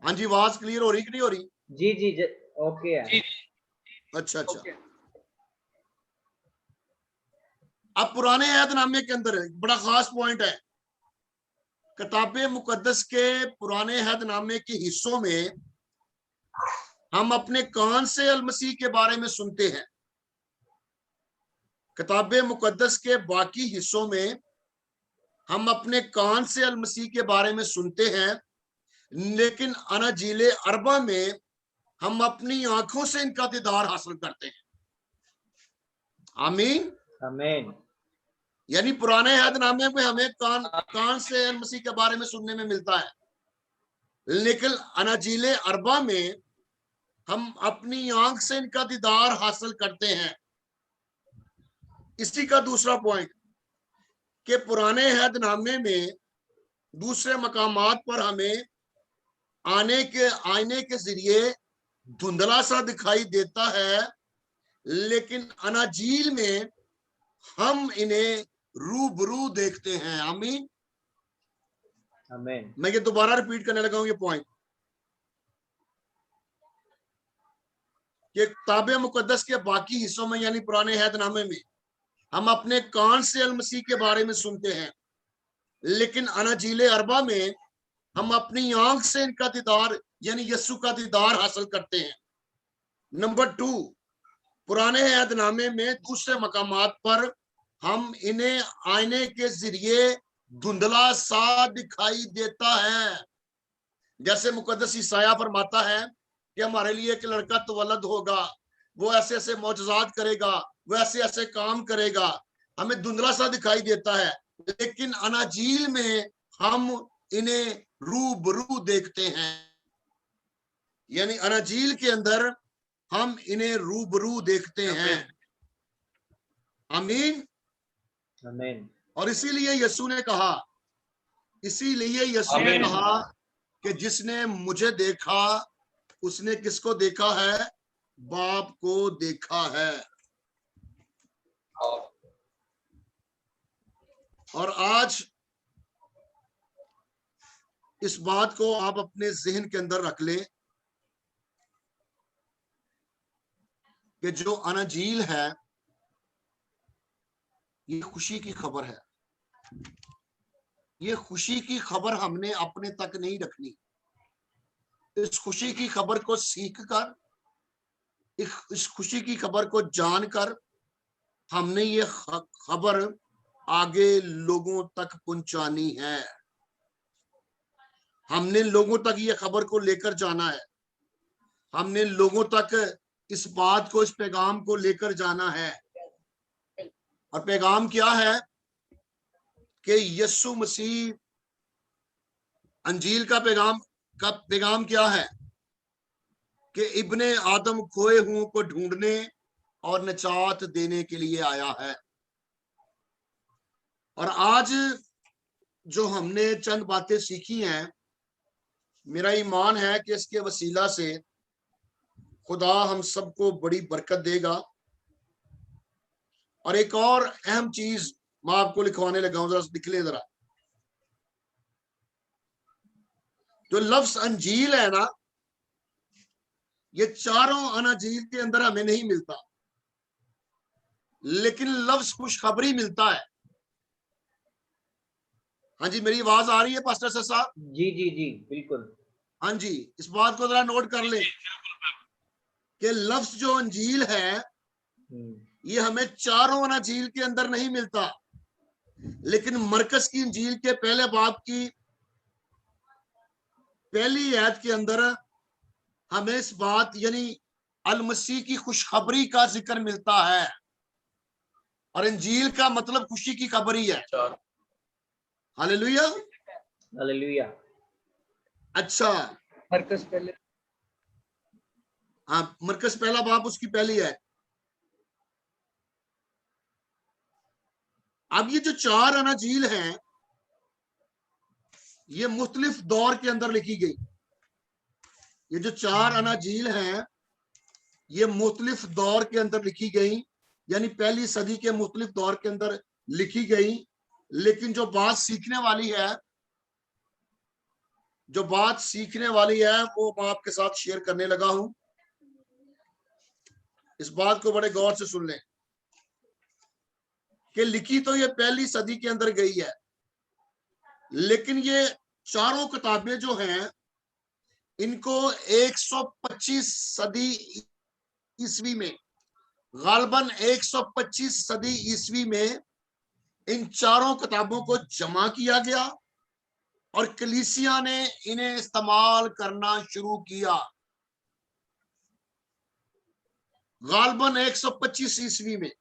हाँ जी, आवाज क्लियर हो रही कि नहीं हो रही? जी जी, ओके है। अच्छा अच्छा। अब पुराने अहदनामे के अंदर एक बड़ा खास पॉइंट है। किताबे मुकद्दस के पुराने अहदनामे के हिस्सों में हम अपने कान से अल मसीह के बारे में सुनते हैं। किताबे मुकद्दस के बाकी हिस्सों में हम अपने कान से अल मसीह के बारे में सुनते हैं, लेकिन अनाजील अरबा में हम अपनी आंखों से इनका दीदार हासिल करते हैं। आमीन आमीन। यानी पुराने अहदनामे में हमें कान से अल मसीह के बारे में सुनने में मिलता है, लेकिन अनाजील अरबा में हम अपनी आंख से इनका दीदार हासिल करते हैं। इसी का दूसरा पॉइंट कि पुराने अहदनामे में दूसरे मकामात पर हमें आईने के जरिए धुंधला सा दिखाई देता है, लेकिन अनाजील में हम इन्हें रूबरू देखते हैं। आमीन आमीन। मैं ये दोबारा रिपीट करने लगा हूं ये पॉइंट कि किताब मुकद्दस के बाकी हिस्सों में यानी पुराने अहदनामे में हम अपने कान से अल मसीह के बारे में सुनते हैं, लेकिन अनाजील अरबा में हम अपनी आंख से इनका दीदार यानी यस्सु का दीदार हासिल करते हैं। नंबर 2, पुराने अहदनामे में दूसरे मकामात पर हम इन्हें आईने के जरिए धुंधला सा दिखाई देता है। जैसे मुकद्दस ईसाया फरमाता है कि हमारे लिए एक लड़का तवल्लद होगा, वो ऐसे ऐसे मौजज़ात करेगा, वो ऐसे ऐसे काम करेगा। हमें धुंधला सा दिखाई देता है, लेकिन अनाजील में हम इन्हें रूबरू देखते हैं। यानी अनाजील के अंदर हम इन्हें रूबरू देखते हैं। आमीन। आमीन। और इसीलिए यीशु ने कहा आमीन। कि जिसने मुझे देखा उसने किसको देखा है? बाप को देखा है। और आज इस बात को आप अपने जहन के अंदर रख लें कि जो अनाजील है ये खुशी की खबर है। ये खुशी की खबर हमने अपने तक नहीं रखनी। इस खुशी की खबर को सीख कर, इस खुशी की खबर को जानकर हमने ये खबर आगे लोगों तक पहुंचानी है। हमने लोगों तक ये खबर को लेकर जाना है। हमने लोगों तक इस बात को, इस पैगाम को लेकर जाना है। और पैगाम क्या है कि यीशु मसीह, अंजील का पैगाम क्या है कि इब्ने आदम खोए हुओं को ढूंढने और निजात देने के लिए आया है। और आज जो हमने चंद बातें सीखी हैं, मेरा ईमान है कि इसके वसीला से खुदा हम सबको बड़ी बरकत देगा। और एक और अहम चीज मैं आपको लिखवाने लगा हूं, जरा निकले जरा। जो लफ्ज अंजील है ना, ये चारों अनाजील के अंदर हमें नहीं मिलता, लेकिन लफ्ज खुशखबरी मिलता है। हाँ जी, मेरी आवाज आ रही है पास्टर साहब? जी जी जी बिल्कुल। हाँ जी, इस बात को जरा नोट कर ले कि लफ्ज जो अंजील है ये हमें चारों अनाजील के अंदर नहीं मिलता, लेकिन मरकस की इंजील के पहले बाब की पहली आयत के अंदर हमें इस बात यानी अल मसीह की खुशखबरी का जिक्र मिलता है। और इंजील का मतलब खुशी की खबर ही है। Hallelujah, hallelujah. अच्छा, मरकस पहले, हाँ, मरकस पहला बाब उसकी पहली है। अब ये जो चार अनाजील हैं ये मुख्तलिफ दौर के अंदर लिखी गई। ये जो चार अनाजील हैं ये मुख्तलिफ दौर के अंदर लिखी गई, यानी पहली सदी के मुख्तलिफ दौर के अंदर लिखी गई। लेकिन जो बात सीखने वाली है, वो मैं आपके साथ शेयर करने लगा हूं। इस बात को बड़े गौर से सुन लें कि लिखी तो ये पहली सदी के अंदर गई है, लेकिन ये चारों किताबें जो हैं इनको 125 सदी ईस्वी में, गालबन 125 सदी ईस्वी में इन चारों किताबों को जमा किया गया और कलीसिया ने इन्हें इस्तेमाल करना शुरू किया। गालबन 125 ईस्वी में।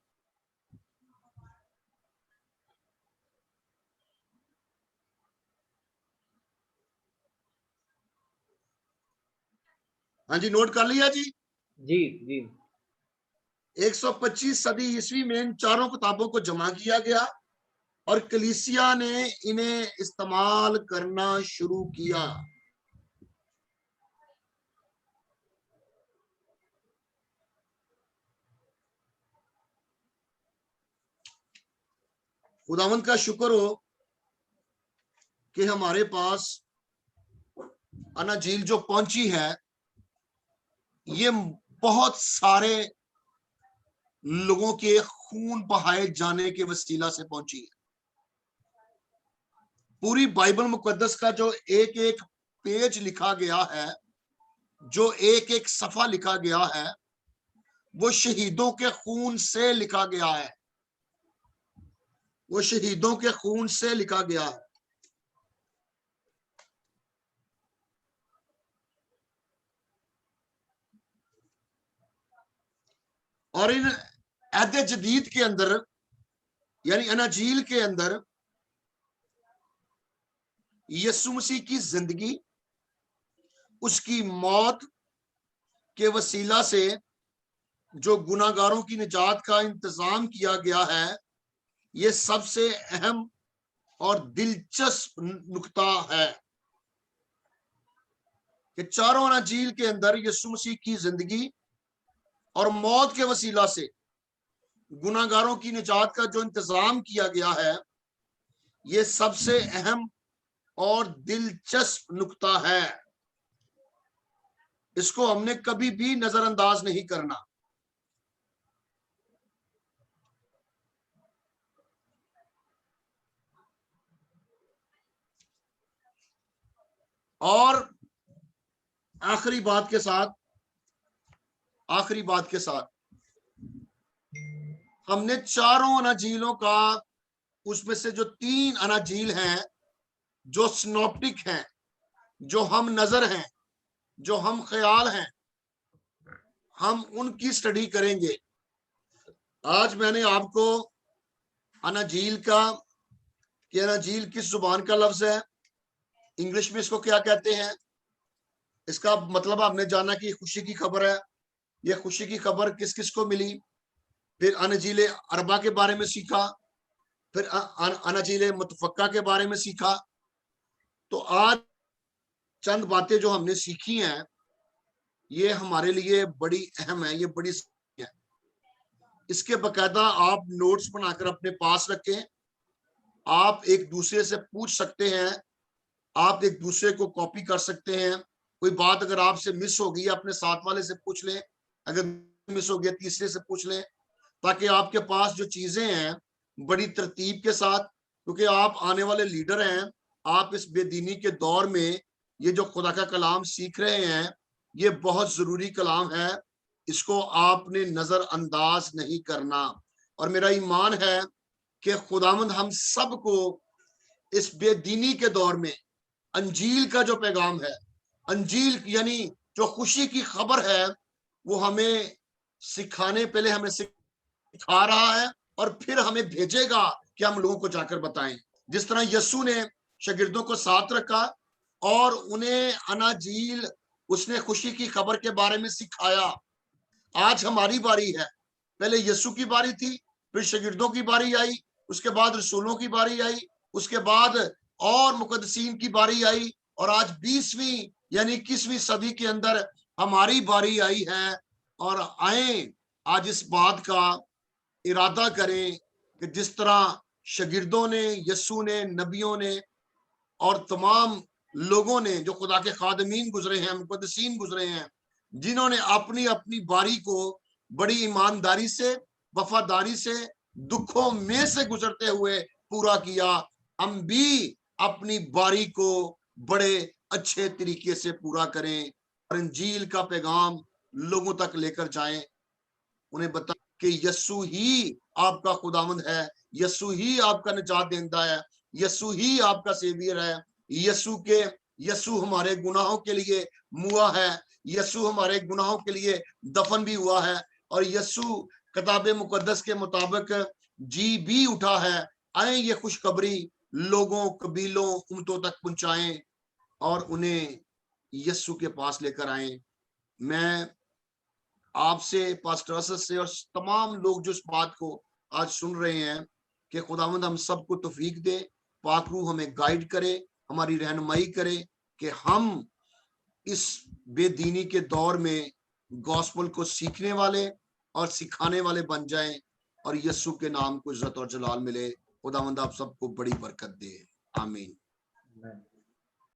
हाँ जी, नोट कर लिया जी? जी जी। 125 सदी ईस्वी में इन चारों किताबों को जमा किया गया और कलीसिया ने इन्हें इस्तेमाल करना शुरू किया। खुदावंद का शुक्र हो कि हमारे पास अनाजील जो पहुंची है ये बहुत सारे लोगों के खून बहाए जाने के वसीला से पहुंची है। पूरी बाइबल मुकद्दस का जो एक एक पेज लिखा गया है, जो एक एक सफा लिखा गया है, वो शहीदों के खून से लिखा गया है। वो शहीदों के खून से लिखा गया है। और इन अहद जदीद के अंदर यानी अनाजील के अंदर यीशु मसीह की जिंदगी, उसकी मौत के वसीला से जो गुनाहगारों की निजात का इंतजाम किया गया है, ये सबसे अहम और दिलचस्प नुक्ता है कि चारों अंजील के अंदर यीशु मसीह की जिंदगी और मौत के वसीला से गुनाहगारों की निजात का जो इंतजाम किया गया है, ये सबसे अहम और दिलचस्प नुक्ता है। इसको हमने कभी भी नजरअंदाज नहीं करना। और आखिरी बात के साथ हमने चारों अनाजीलों का, उसमें से जो 3 अनाजील हैं जो सिनॉप्टिक हैं, जो हम नजर हैं, जो हम ख्याल हैं, हम उनकी स्टडी करेंगे। आज मैंने आपको अनाजील का, कि अनाजील किस जुबान का लफ्ज है, इंग्लिश में इसको क्या कहते हैं, इसका मतलब हमने जाना कि खुशी की खबर है। ये खुशी की खबर किस किस को मिली। फिर अनजील अरबा के बारे में सीखा, फिर अनजील मुतफक्का के बारे में सीखा। तो आज चंद बातें जो हमने सीखी हैं, ये हमारे लिए बड़ी अहम है, ये बड़ी है। इसके बकायदा आप नोट्स बनाकर अपने पास रखें। आप एक दूसरे से पूछ सकते हैं, आप एक दूसरे को कॉपी कर सकते हैं। कोई बात अगर आपसे मिस हो गई, अपने साथ वाले से पूछ लें, अगर मिस हो गया तीसरे से पूछ लें, ताकि आपके पास जो चीजें हैं बड़ी तरतीब के साथ, क्योंकि आप आने वाले लीडर हैं, आप इस बेदीनी के दौर में ये जो खुदा का कलाम सीख रहे हैं, ये बहुत जरूरी कलाम है, इसको आपने नजरअंदाज नहीं करना। और मेरा ईमान है कि खुदावंद हम सबको इस बेदीनी के दौर में अंजील का जो पैगाम है, अंजील यानी जो खुशी की खबर है, वो हमें सिखाने, पहले हमें सिखा रहा है और फिर हमें भेजेगा कि हम लोगों को जाकर बताएं। जिस तरह यीशु ने शागिर्दों को साथ रखा और उन्हें अनाजील, उसने खुशी की खबर के बारे में सिखाया। आज हमारी बारी है। पहले यीशु की बारी थी, फिर शागिर्दों की बारी आई, उसके बाद रसूलों की बारी आई, उसके बाद और मुकद्दसीन की बारी आई, और आज 20वीं यानी 21वीं सदी के अंदर हमारी बारी आई है। और आए आज इस बात का इरादा करें कि जिस तरह शागिर्दों ने, यीशु ने, नबियों ने और तमाम लोगों ने जो खुदा के खादमीन गुजरे हैं, मुकद्दसीन गुजरे हैं, जिन्होंने अपनी अपनी बारी को बड़ी ईमानदारी से, वफादारी से, दुखों में से गुजरते हुए पूरा किया, हम भी अपनी बारी को बड़े अच्छे तरीके से पूरा करें और इंजील का पैगाम लोगों तक लेकर जाएं। उन्हें बता कि यीशु ही आपका खुदावंद है, यीशु ही आपका निजात देंदा है, यीशु ही आपका सेवियर है। यीशु हमारे गुनाहों के लिए मुआ है, यीशु हमारे गुनाहों के लिए दफन भी हुआ है, और यीशु किताब मुकद्दस के मुताबिक जी भी उठा है। आए ये खुशखबरी लोगों, कबीलों, उम्मतों तक पहुंचाएं और उन्हें यीशु के पास लेकर आए। मैं आपसे, पास्टर असद से और तमाम लोग जो इस बात को आज सुन रहे हैं, कि खुदावंद हम सबको तौफीक दे, पाक रूह हमें गाइड करे, हमारी रहनुमाई करे कि हम इस बेदीनी के दौर में गॉस्पेल को सीखने वाले और सिखाने वाले बन जाएं, और यीशु के नाम को इज्जत और जलाल मिले। खुदावंद आप सबको बड़ी बरकत दे। आमीन।